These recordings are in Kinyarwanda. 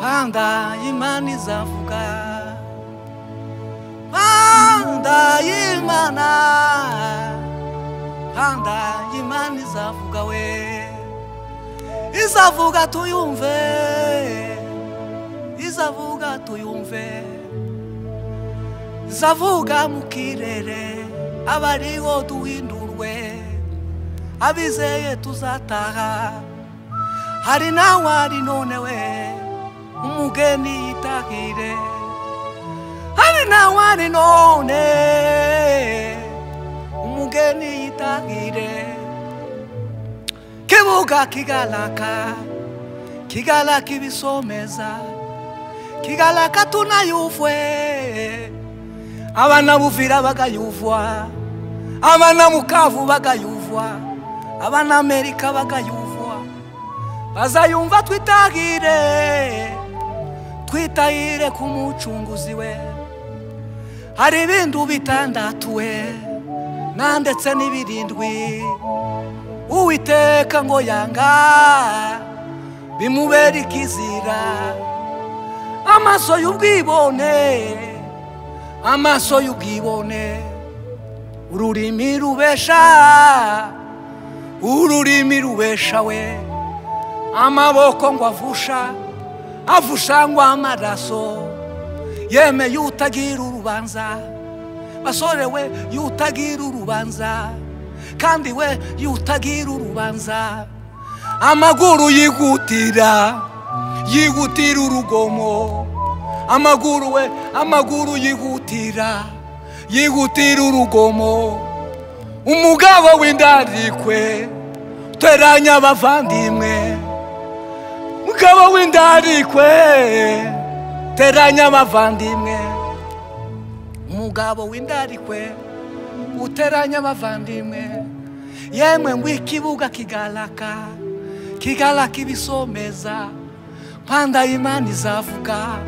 Panda Imana izavuga, Panda Imana, Panda Imana izavuga we, izavuga tuyumve, izavuga tuyumve, izavuga mu kirere abariho duhindurwe, abizeye tuzataha. Hari nawe ari none we umugeni yitahire, hari nawe ari none umugeni yitahire. Kibuga kigalaka, kigalaka ibisomeza, kigalaka tunayufwe, abana buvira bagayuvwa, abana mukavu bagayuvwa, abana Amerika bagayuvwa. Bazayumva twitahire, twitahire ku mucunguzi we. Hari ibintu bitandatu we na ndetse n'ibirindwi Uwiteka ngo yanga bimubera ikizira. Amaso y'ubwibone, amaso y'ubwibone, ururimi rubesha, ururimi rubesha we. Amaboko ngo avusha, avusha ngo amaraso, yeme yutagira urubanza. Basore we yutagira urubanza, kandi we yutagira urubanza. Amaguru yigutira, yigutira urugomo. Amaguru we, amaguru yigutira, yigutira urugomo. Umugabo w'indarikwe teranya abavandimwe, umugabo w'indarikwe teranya abavandimwe, umugabo w'indarikwe uteranya abavandimwe. Yemwe ngo ikibuga kigalaka, kigalaka ibisomeza, Panda Imana izavuga,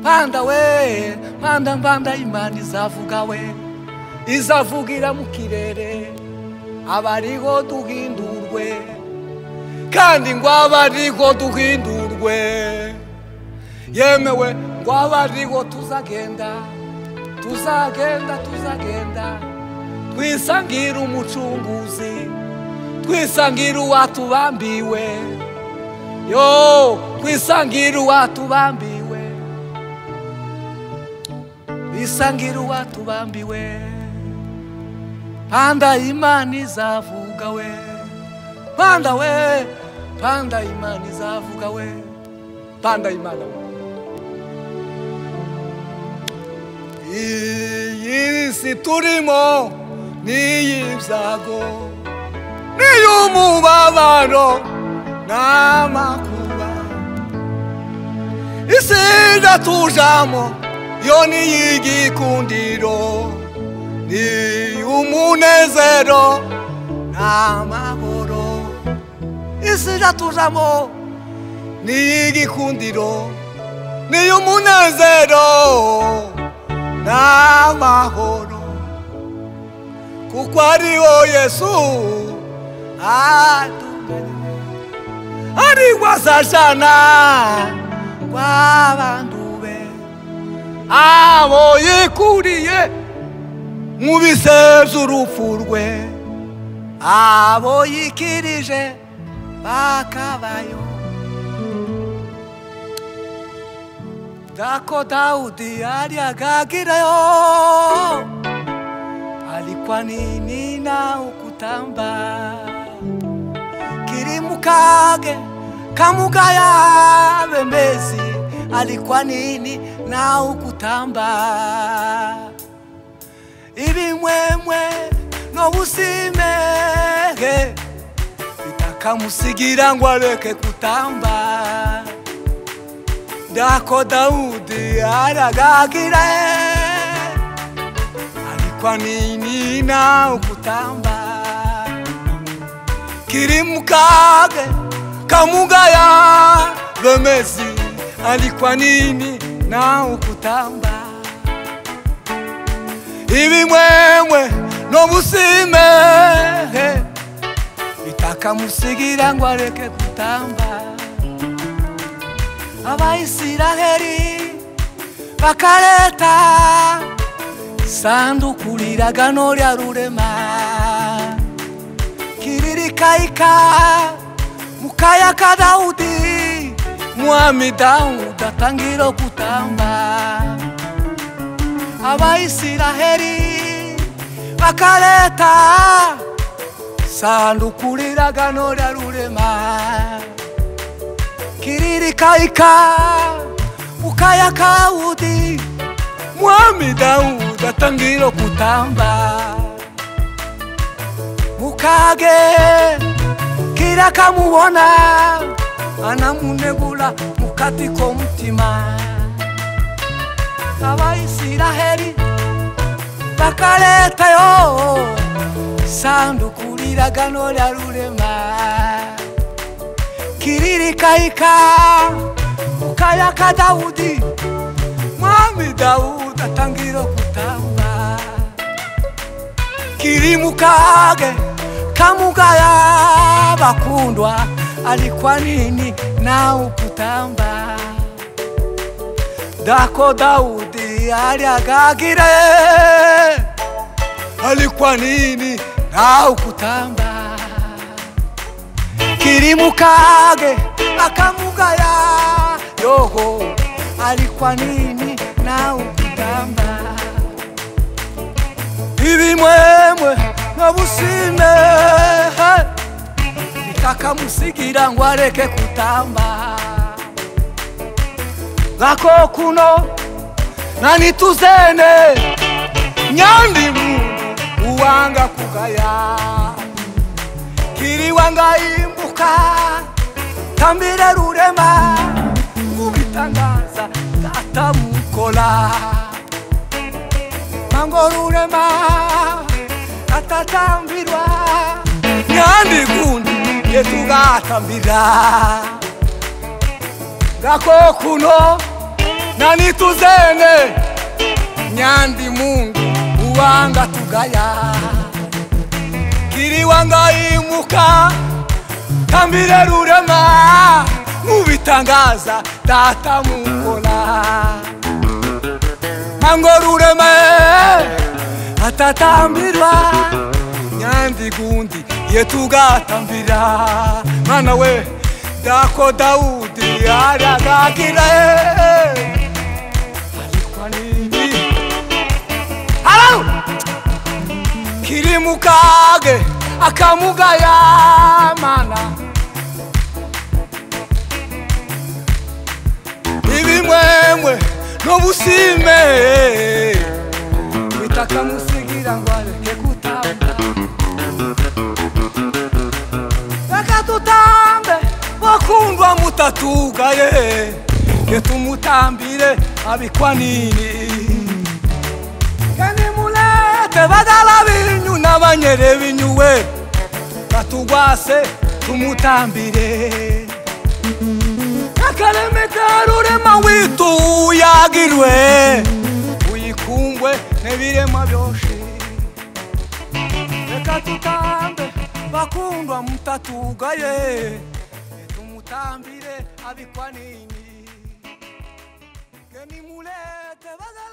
Panda we, Panda Panda Imana izavuga we, izavugira mu kirere abariho duhindurwe, kandi ngo abariho duhindurwe. Yemewe ngo abariho tuzagenda, tuzagenda, tuzagenda, twisangira umucunguzi, twisangira uwatubambiwe, yo twisangira uwatubambiwe, twisangira uwatubambiwe. Panda Imana izavuga we, Panda we, Panda Imana izavuga we, Panda Imana we. Iyi si turimo n'iy'ibyago, n'iy'umubabaro n'amakuba, isi idatujamo yo n'iy'igikundiro, ni umunezero n'amahoro. Isi idatujamo ni igikundiro, ni umunezero n'amahoro, kuko ariho Yesu atunganye, ariho azajana kw'abantu be abo yikuriye mu bise by'urupfu rwe, abo yikirije bakabayo. Dako Daudi aliyagagirayo, alikuwa nini na ukutamba, kirimukage kamugaya bembezi, alikuwa nini na ukutamba. Ibimwemwe no busimehe bitakamusigira ngo areke kutamba. Dako Daudi aragagira, alikuwa nini na ukutamba, kirimukage kamugaya bemezi, alikuwa nini na ukutamba. Ibimwemwe no busimehe bitakamusigira ngo areke kutamba. Abayisiraheli bakaleta sanduku liragano lya rurema kiririkaika mukaya ka Daudi mwami Daudi atangira kutamba. Abayisiraheli bakaleta sanduku liragano lya rurema kiririkaika mukaya ka Daudi mwami Daudi atangira kutamba. Mukage kirakamubona anamunegula mukati k'omutima. Abayisiraheli bakaletayo sanduku liragano lya rurema kiririkaika mukaya ka Daudi mwami Daudi atangira kutamba. Kiri mukage kamugaya bakundwa alikuwa nini na ukutamba. Dako Daudi aliagagire alikuwa nini na ukutamba. Kiri mukage akamugaya yoho alikuwa nini na ukutamba. Ibimwemwe nabusime bitakamusigira ngo areke kutamba. Gako kuno nani tuzene nyandi mundu uwanga kugaya. Kiri wanga imbuka tambire rurema ubitangaza data mukola. Mango rurema atatambirwa nyandi gundi yetugatambira. Gako kuno nani tuzene nyandi mundu uwanga tugaya. Kiri wanga imuka tambire rurema mubitangaza data mukola. Mango rurema atatambirwa nyandi gundi yetugatambira. Mana we Dako Daudi ariagagire alikuwa nini. Halo kiri mukage akamugaya mana. Ibimwemwe nobusime bitakamusigira ngo areke kutamba. Reka tutambe bakundwa mutatugaye yetumutambire abikwa nini. Kani mulete badala binyu n'abanyere binyuwe batugwase tumutambire. Akareme ka rurema witu yagirwe uyikungwe n'ebirema byose. Reka tutambe bakundwa mutatugaye yetumutambire abikwa nini. Kani mulete badala